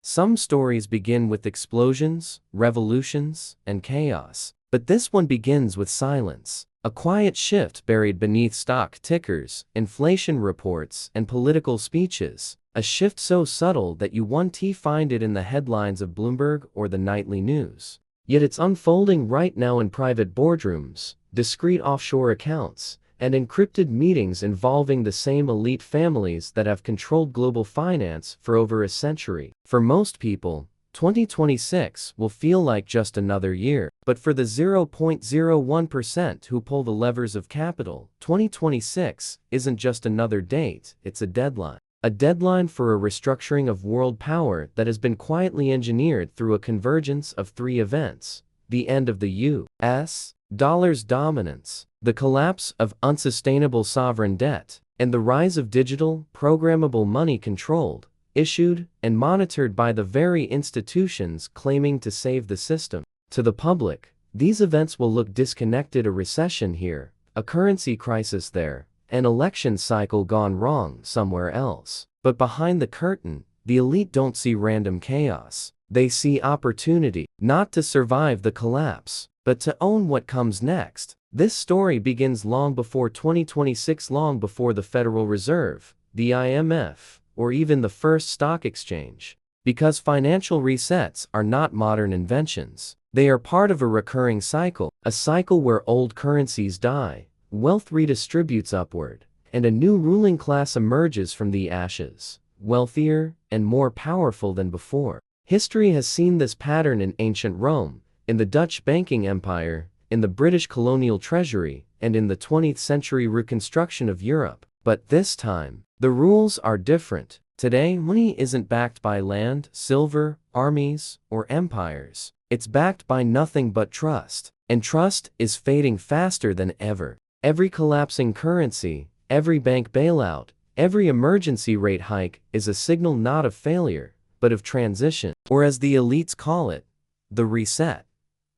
Some stories begin with explosions, revolutions, and chaos. But this one begins with silence. A quiet shift buried beneath stock tickers, inflation reports, and political speeches. A shift so subtle that you won't find it in the headlines of Bloomberg or the nightly news. Yet it's unfolding right now in private boardrooms, discreet offshore accounts, and encrypted meetings involving the same elite families that have controlled global finance for over a century. For most people, 2026 will feel like just another year. But for the 0.01% who pull the levers of capital, 2026 isn't just another date, it's a deadline. A deadline for a restructuring of world power that has been quietly engineered through a convergence of three events: the end of the U.S. dollar's dominance, the collapse of unsustainable sovereign debt, and the rise of digital, programmable money controlled, issued, and monitored by the very institutions claiming to save the system. To the public, these events will look disconnected: a recession here, a currency crisis there, an election cycle gone wrong somewhere else. But behind the curtain, the elite don't see random chaos. They see opportunity, not to survive the collapse, but to own what comes next. This story begins long before 2026, long before the Federal Reserve, the IMF, or even the first stock exchange. Because financial resets are not modern inventions. They are part of a recurring cycle, a cycle where old currencies die, wealth redistributes upward, and a new ruling class emerges from the ashes, wealthier and more powerful than before. History has seen this pattern in ancient Rome, in the Dutch banking empire, in the British colonial treasury, and in the 20th century reconstruction of Europe. But this time, the rules are different. Today, money isn't backed by land, silver, armies, or empires. It's backed by nothing but trust. And trust is fading faster than ever. Every collapsing currency, every bank bailout, every emergency rate hike is a signal not of failure, but of transition, or as the elites call it, the reset.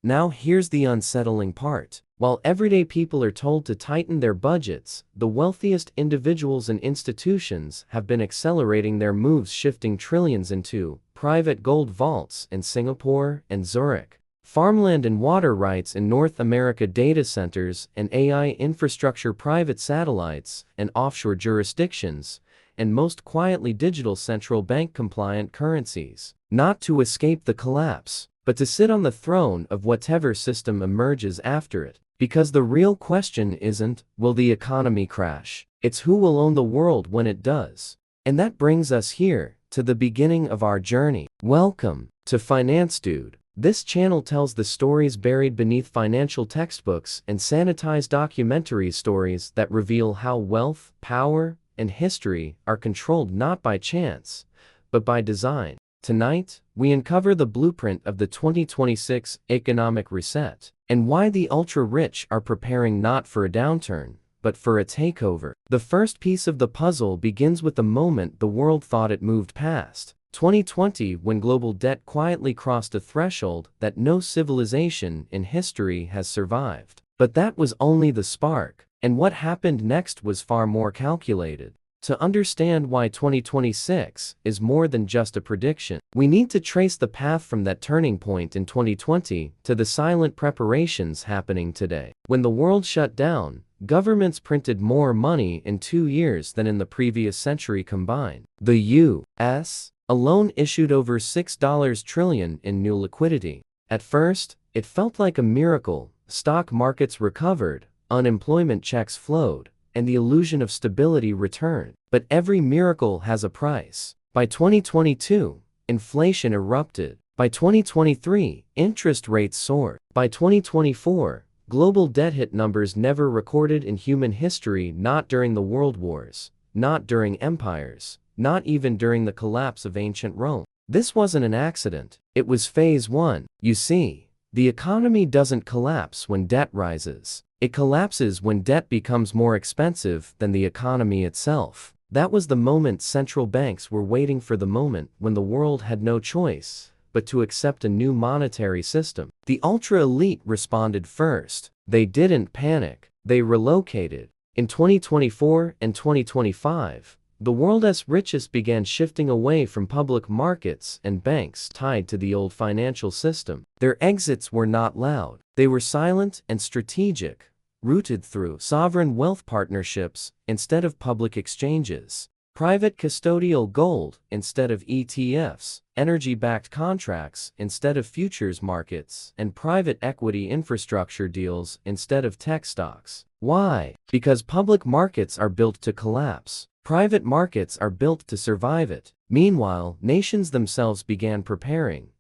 Now here's the unsettling part. While everyday people are told to tighten their budgets, the wealthiest individuals and institutions have been accelerating their moves, shifting trillions into private gold vaults in Singapore and Zurich, farmland and water rights in North America, data centers and AI infrastructure, private satellites and offshore jurisdictions, and most quietly digital central bank compliant currencies. Not to escape the collapse, but to sit on the throne of whatever system emerges after it. Because the real question isn't, will the economy crash? It's who will own the world when it does. And that brings us here, to the beginning of our journey. Welcome to Finance Dude. This channel tells the stories buried beneath financial textbooks and sanitized documentary stories that reveal how wealth, power, and history are controlled not by chance, but by design. Tonight, we uncover the blueprint of the 2026 economic reset, and why the ultra-rich are preparing not for a downturn, but for a takeover. The first piece of the puzzle begins with the moment the world thought it moved past. 2020, when global debt quietly crossed a threshold that no civilization in history has survived. But that was only the spark, and what happened next was far more calculated. To understand why 2026 is more than just a prediction, we need to trace the path from that turning point in 2020 to the silent preparations happening today. When the world shut down, governments printed more money in 2 years than in the previous century combined. The U.S. alone issued over $6 trillion in new liquidity. At first, it felt like a miracle. Stock markets recovered, unemployment checks flowed, and the illusion of stability returned. But every miracle has a price. By 2022, inflation erupted. By 2023, interest rates soared. By 2024, global debt hit numbers never recorded in human history, not during the world wars, not during empires, not even during the collapse of ancient Rome. This wasn't an accident. It was phase one. You see, the economy doesn't collapse when debt rises. It collapses when debt becomes more expensive than the economy itself. That was the moment central banks were waiting for, the moment when the world had no choice but to accept a new monetary system. The ultra-elite responded first. They didn't panic. They relocated. In 2024 and 2025, The world's richest began shifting away from public markets and banks tied to the old financial system. Their exits were not loud. They were silent and strategic, rooted through sovereign wealth partnerships instead of public exchanges, private custodial gold instead of ETFs, energy-backed contracts instead of futures markets, and private equity infrastructure deals instead of tech stocks. Why? Because public markets are built to collapse. Private markets are built to survive it. Meanwhile, nations themselves began preparing,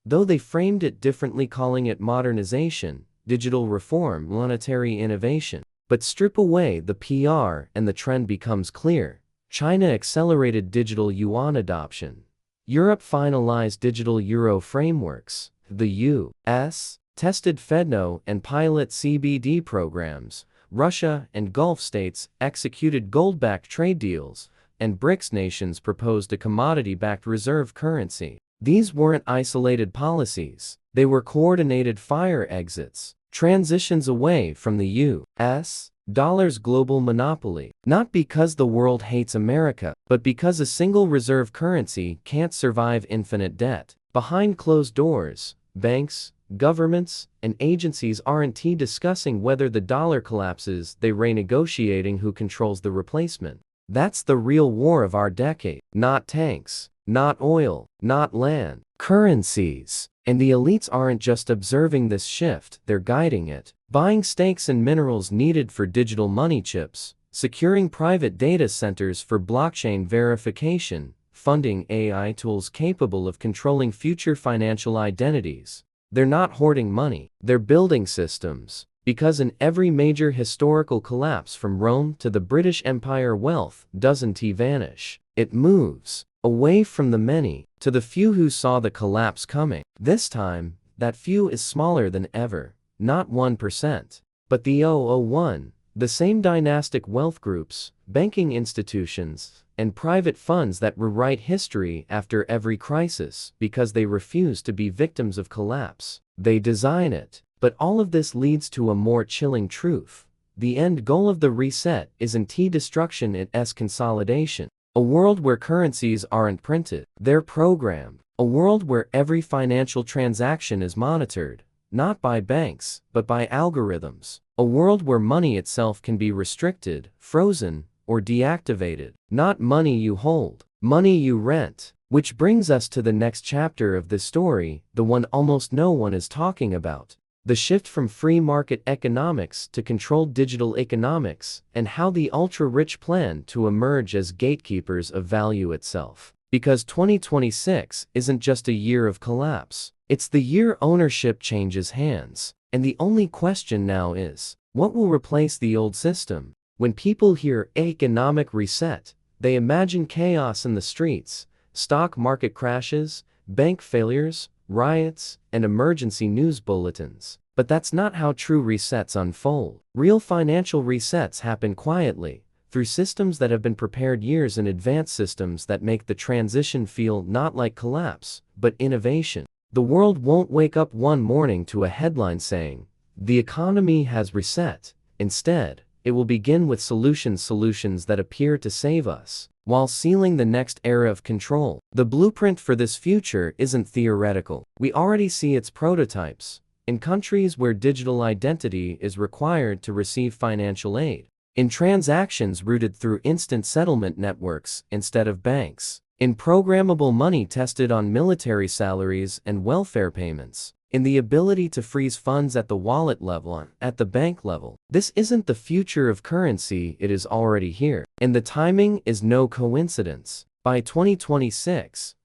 though they framed it differently, calling it modernization, digital reform, monetary innovation. But strip away the PR and the trend becomes clear. China accelerated digital yuan adoption. Europe finalized digital euro frameworks. The U.S. tested FedNo and pilot CBD programs. Russia and Gulf states executed gold-backed trade deals, and BRICS nations proposed a commodity-backed reserve currency. These weren't isolated policies. They were coordinated fire exits, transitions away from the U.S. dollar's global monopoly. Not because the world hates America, but because a single reserve currency can't survive infinite debt. Behind closed doors, banks, governments, and agencies aren't discussing whether the dollar collapses, they're renegotiating who controls the replacement. That's the real war of our decade. Not tanks, not oil, not land, currencies. And the elites aren't just observing this shift, they're guiding it. Buying stakes in minerals needed for digital money chips, securing private data centers for blockchain verification, funding AI tools capable of controlling future financial identities. They're not hoarding money, they're building systems. Because in every major historical collapse from Rome to the British Empire, wealth doesn't vanish. It moves away from the many to the few who saw the collapse coming. This time, that few is smaller than ever, not 1%, but the 001, the same dynastic wealth groups, banking institutions, and private funds that rewrite history after every crisis because they refuse to be victims of collapse. They design it. But all of this leads to a more chilling truth. The end goal of the reset isn't destruction, it's consolidation. A world where currencies aren't printed, they're programmed. A world where every financial transaction is monitored, not by banks, but by algorithms. A world where money itself can be restricted, frozen, or deactivated. Not money you hold, money you rent. Which brings us to the next chapter of this story, the one almost no one is talking about. The shift from free market economics to controlled digital economics, and how the ultra-rich plan to emerge as gatekeepers of value itself. Because 2026 isn't just a year of collapse, it's the year ownership changes hands. And the only question now is, what will replace the old system? When people hear economic reset, they imagine chaos in the streets, stock market crashes, bank failures, riots, and emergency news bulletins. But that's not how true resets unfold. Real financial resets happen quietly, through systems that have been prepared years in advance, systems that make the transition feel not like collapse, but innovation. The world won't wake up one morning to a headline saying, "The economy has reset." Instead, it will begin with solutions that appear to save us, while sealing the next era of control. The blueprint for this future isn't theoretical. We already see its prototypes in countries where digital identity is required to receive financial aid, in transactions routed through instant settlement networks instead of banks, in programmable money tested on military salaries and welfare payments, in the ability to freeze funds at the wallet level and at the bank level. This isn't the future of currency, it is already here. And the timing is no coincidence. By 2026,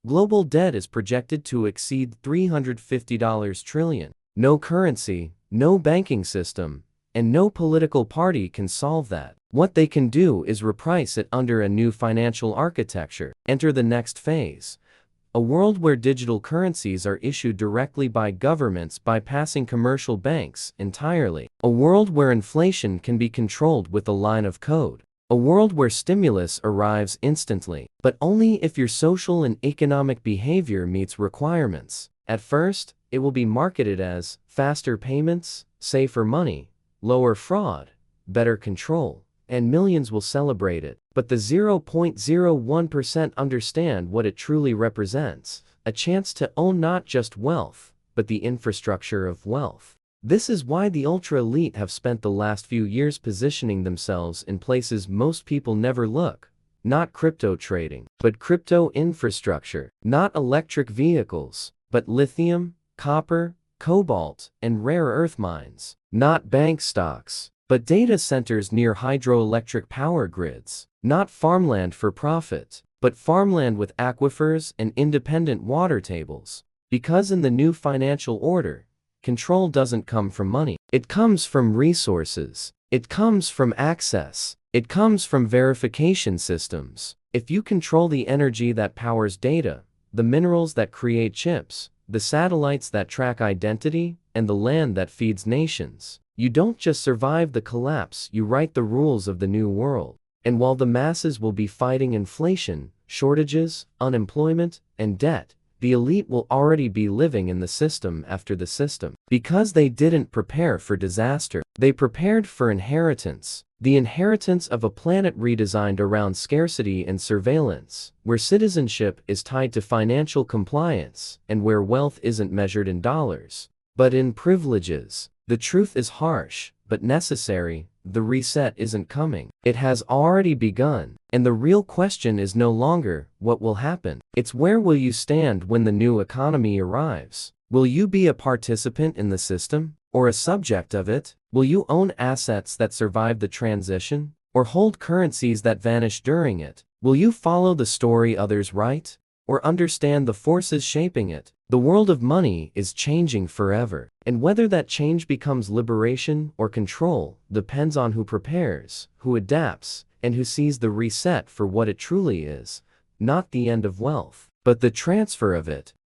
global debt is projected to exceed $350 trillion. No currency, no banking system, and no political party can solve that. What they can do is reprice it under a new financial architecture. Enter the next phase. A world where digital currencies are issued directly by governments, bypassing commercial banks entirely. A world where inflation can be controlled with a line of code. A world where stimulus arrives instantly, but only if your social and economic behavior meets requirements. At first, it will be marketed as faster payments, safer money, lower fraud, better control. and millions will celebrate it. But the 0.01% understand what it truly represents: a chance to own not just wealth, but the infrastructure of wealth. This is why the ultra-elite have spent the last few years positioning themselves in places most people never look. Not crypto trading, but crypto infrastructure. Not electric vehicles, but lithium, copper, cobalt, and rare earth mines. Not bank stocks, but data centers near hydroelectric power grids. Not farmland for profit, but farmland with aquifers and independent water tables. Because in the new financial order, control doesn't come from money. It comes from resources. It comes from access. It comes from verification systems. If you control the energy that powers data, the minerals that create chips, the satellites that track identity, and the land that feeds nations, you don't just survive the collapse, you write the rules of the new world. And while the masses will be fighting inflation, shortages, unemployment, and debt, the elite will already be living in the system after the system. Because they didn't prepare for disaster, they prepared for inheritance. The inheritance of a planet redesigned around scarcity and surveillance, where citizenship is tied to financial compliance, and where wealth isn't measured in dollars, but in privileges. The truth is harsh, but necessary: the reset isn't coming. It has already begun. And the real question is no longer what will happen. It's where will you stand when the new economy arrives? Will you be a participant in the system, or a subject of it? Will you own assets that survive the transition, or hold currencies that vanish during it? Will you follow the story others write, or understand the forces shaping it? The world of money is changing forever, and whether that change becomes liberation or control depends on who prepares, who adapts, and who sees the reset for what it truly is: not the end of wealth, but the transfer of it.